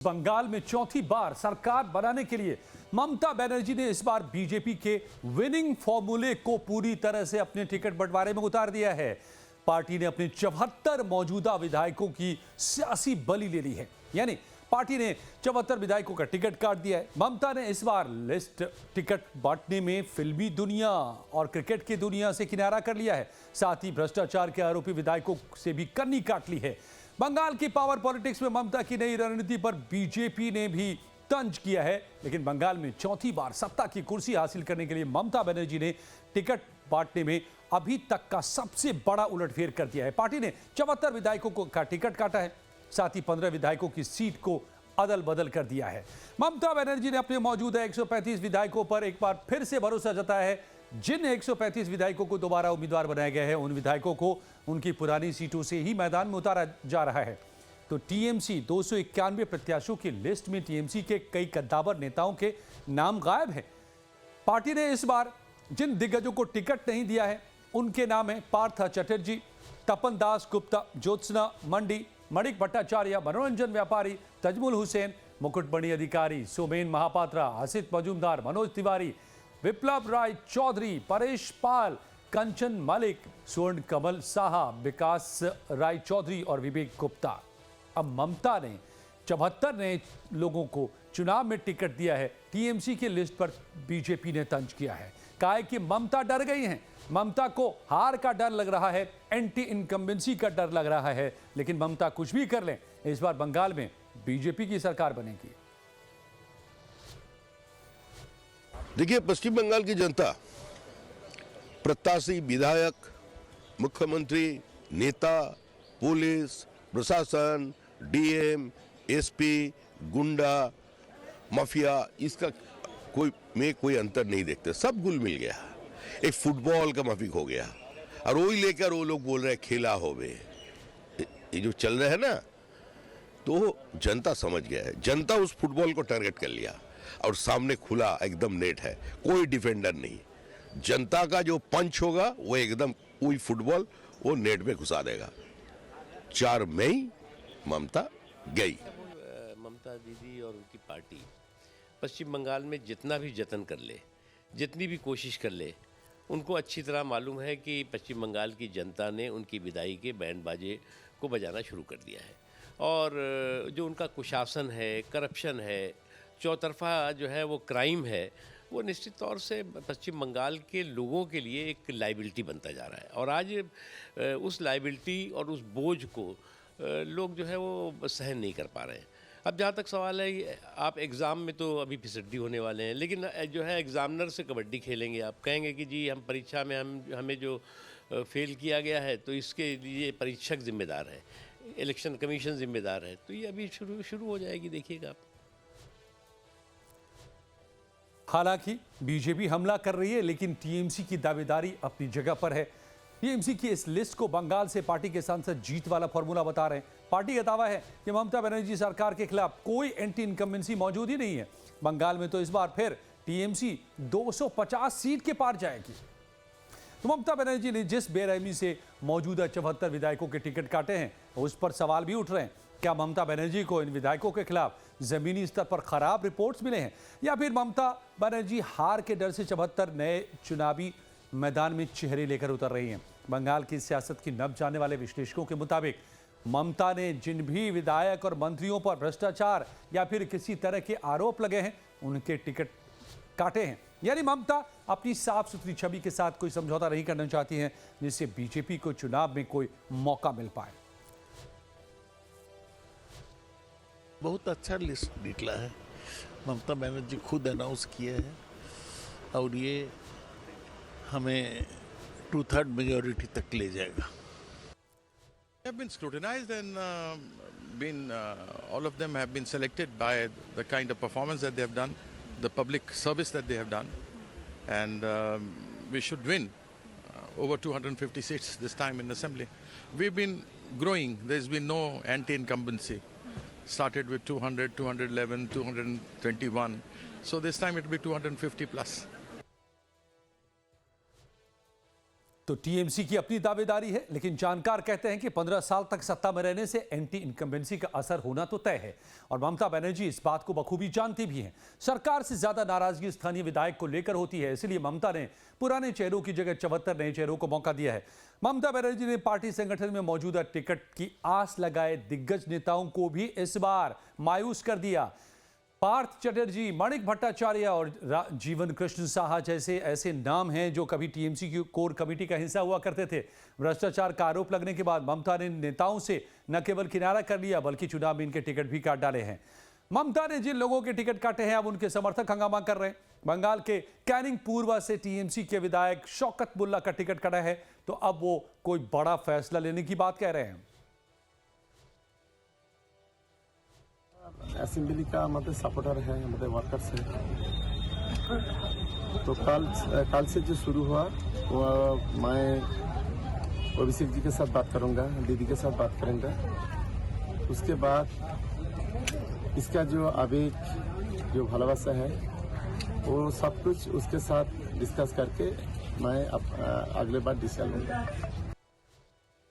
बंगाल में चौथी बार सरकार बनाने के लिए ममता बनर्जी ने इस बार बीजेपी के विनिंग फॉर्मूले को पूरी तरह से अपने टिकट बंटवारे में उतार दिया है। पार्टी ने अपने 74 मौजूदा विधायकों की सियासी बलि ले ली है, यानी पार्टी ने 74 विधायकों का टिकट काट दिया है। ममता ने इस बार लिस्ट टिकट बांटने में फिल्मी दुनिया और क्रिकेट की दुनिया से किनारा कर लिया है, साथ ही भ्रष्टाचार के आरोपी विधायकों से भी कन्नी काट ली है। बंगाल की पावर पॉलिटिक्स में ममता की नई रणनीति पर बीजेपी ने भी तंज किया है, लेकिन बंगाल में चौथी बार सत्ता की कुर्सी हासिल करने के लिए ममता बनर्जी ने टिकट बांटने में अभी तक का सबसे बड़ा उलटफेर कर दिया है। पार्टी ने 74 विधायकों का टिकट काटा है, साथ ही 15 विधायकों की सीट को अदल बदल कर दिया है। ममता बनर्जी ने अपने मौजूदा 135 विधायकों पर एक बार फिर से भरोसा जताया है। जिन 135 विधायकों को दोबारा उम्मीदवार बनाया गया है, उन विधायकों को उनकी पुरानी सीटों से ही मैदान में उतारा जा रहा है। तो टीएमसी 291 प्रत्याशियों की लिस्ट में टीएमसी के कई कद्दावर नेताओं के नाम गायब हैं। पार्टी ने इस बार जिन दिग्गजों को टिकट नहीं दिया है, उनके नाम है पार्थ चटर्जी, तपन दास गुप्ता, ज्योत्सना मंडी, मणिक भट्टाचार्य, मनोरंजन व्यापारी, तजमुल हुसैन, मुकुटमणि अधिकारी, सोमेन महापात्रा, हसित मजूमदार, मनोज तिवारी, विप्लव राय चौधरी, परेश पाल, कंचन मलिक, स्वर्ण कमल साहा, विकास राय चौधरी और विवेक गुप्ता। अब ममता ने 74 नए लोगों को चुनाव में टिकट दिया है। टीएमसी की लिस्ट पर बीजेपी ने तंज किया है, कहा है कि ममता डर गई हैं, ममता को हार का डर लग रहा है, एंटी इनकम्बेंसी का डर लग रहा है। लेकिन ममता कुछ भी कर लें, इस बार बंगाल में बीजेपी की सरकार बनेगी। देखिए, पश्चिम बंगाल की जनता प्रत्याशी, विधायक, मुख्यमंत्री, नेता, पुलिस, प्रशासन, डीएम, एसपी, गुंडा, माफिया, इसका कोई अंतर नहीं देखते। सब गुल मिल गया, एक फुटबॉल का माफिक हो गया, और वही लेकर वो लोग बोल रहे हैं खेला होवे। ये जो चल रहा है ना, तो जनता समझ गया है। जनता उस फुटबॉल को टारगेट कर लिया और सामने खुला एकदम नेट है, कोई डिफेंडर नहीं। जनता का जो पंच होगा वो एकदम वही फुटबॉल वो नेट में घुसा देगा। 4 मई ममता गई। ममता दीदी और उनकी पार्टी पश्चिम बंगाल में जितना भी जतन कर ले, जितनी भी कोशिश कर ले, उनको अच्छी तरह मालूम है कि पश्चिम बंगाल की जनता ने उनकी विदाई के बैंड बाजे को बजाना शुरू कर दिया है। और जो उनका कुशासन है, करप्शन है, चौतरफा जो है वो क्राइम है, वो निश्चित तौर से पश्चिम बंगाल के लोगों के लिए एक लाइबिलिटी बनता जा रहा है। और आज उस लाइबिलिटी और उस बोझ को लोग जो है वो सहन नहीं कर पा रहे हैं। अब जहाँ तक सवाल है, आप एग्ज़ाम में तो अभी फिसड्डी होने वाले हैं, लेकिन जो है एग्ज़ामिनर से कबड्डी खेलेंगे। आप कहेंगे कि जी हम परीक्षा में हमें जो फेल किया गया है, तो इसके लिए परीक्षक जिम्मेदार है, इलेक्शन कमीशन जिम्मेदार है। तो ये अभी शुरू हो जाएगी, देखिएगा आप। हालांकि बीजेपी हमला कर रही है, लेकिन टीएमसी की दावेदारी अपनी जगह पर है। टीएमसी की इस लिस्ट को बंगाल से पार्टी के सांसद जीत वाला फॉर्मूला बता रहे हैं। पार्टी का दावा है कि ममता बनर्जी सरकार के खिलाफ कोई एंटी इनकम्बेंसी मौजूद ही नहीं है। बंगाल में तो इस बार फिर टीएमसी 250 सीट के पार जाएगी। तो ममता बनर्जी ने जिस बेरहमी से मौजूदा 74 विधायकों के टिकट काटे हैं, उस पर सवाल भी उठ रहे हैं। क्या ममता बनर्जी को इन विधायकों के खिलाफ जमीनी स्तर पर खराब रिपोर्ट्स मिले हैं, या फिर ममता बनर्जी हार के डर से 74 नए चुनावी मैदान में चेहरे लेकर उतर रही हैं? बंगाल की सियासत की नब्ज जानने वाले विश्लेषकों के मुताबिक ममता ने जिन भी विधायक और मंत्रियों पर भ्रष्टाचार या फिर किसी तरह के आरोप लगे हैं, उनके टिकट काटे हैं। यानी ममता अपनी साफ सुथरी छवि के साथ कोई समझौता नहीं करना चाहती हैं, जिससे बीजेपी को चुनाव में कोई मौका मिल पाए। बहुत अच्छा लिस्ट निकला है, ममता बनर्जी खुद अनाउंस किया है, और ये हमें 2/3 मेजॉरिटी तक ले जाएगा। Have been scrutinized and all of them have been selected by the kind of performance that they have done, the public service that they have done, and we should win over 250 seats this time in Assembly. We've been growing. There's been no anti-incumbency. Started with 200, 211, 221. So this time it will be 250 plus. तो TMC की अपनी दावेदारी है, लेकिन जानकार कहते हैं कि 15 साल तक सत्ता में रहने से एंटी इनकम्बेंसी का असर होना तो तय है और ममता बनर्जी इस बात को बखूबी जानती भी हैं। सरकार से ज्यादा नाराजगी स्थानीय विधायक को लेकर होती है, इसलिए ममता ने पुराने चेहरों की जगह 74 नए चेहरों को मौका दिया है। ममता बनर्जी ने पार्टी संगठन में मौजूदा टिकट की आस लगाए दिग्गज नेताओं को भी इस बार मायूस कर दिया। पार्थ चटर्जी, माणिक भट्टाचार्य और जीवन कृष्ण साहा जैसे ऐसे नाम हैं जो कभी टीएमसी की कोर कमेटी का हिस्सा हुआ करते थे। भ्रष्टाचार का आरोप लगने के बाद ममता ने नेताओं से न केवल किनारा कर लिया बल्कि चुनाव में इनके टिकट भी काट डाले हैं। ममता ने जिन लोगों के टिकट काटे हैं अब उनके समर्थक हंगामा कर रहे हैं। बंगाल के कैनिंग पूर्वा से टीएमसी के विधायक शौकत मुल्ला का टिकट कटा है तो अब वो कोई बड़ा फैसला लेने की बात कह रहे हैं। असेंबली का हमारे सपोर्टर है, हमारे वर्कर्स है। तो कल से जो शुरू हुआ वो मैं अभिषेक जी के साथ बात करूंगा, दीदी के साथ बात करेंगे। उसके बाद इसका जो आवेग, जो भालोबासा है, वो सब कुछ उसके साथ डिस्कस करके मैं अगले बार डिसीजन लूँगा।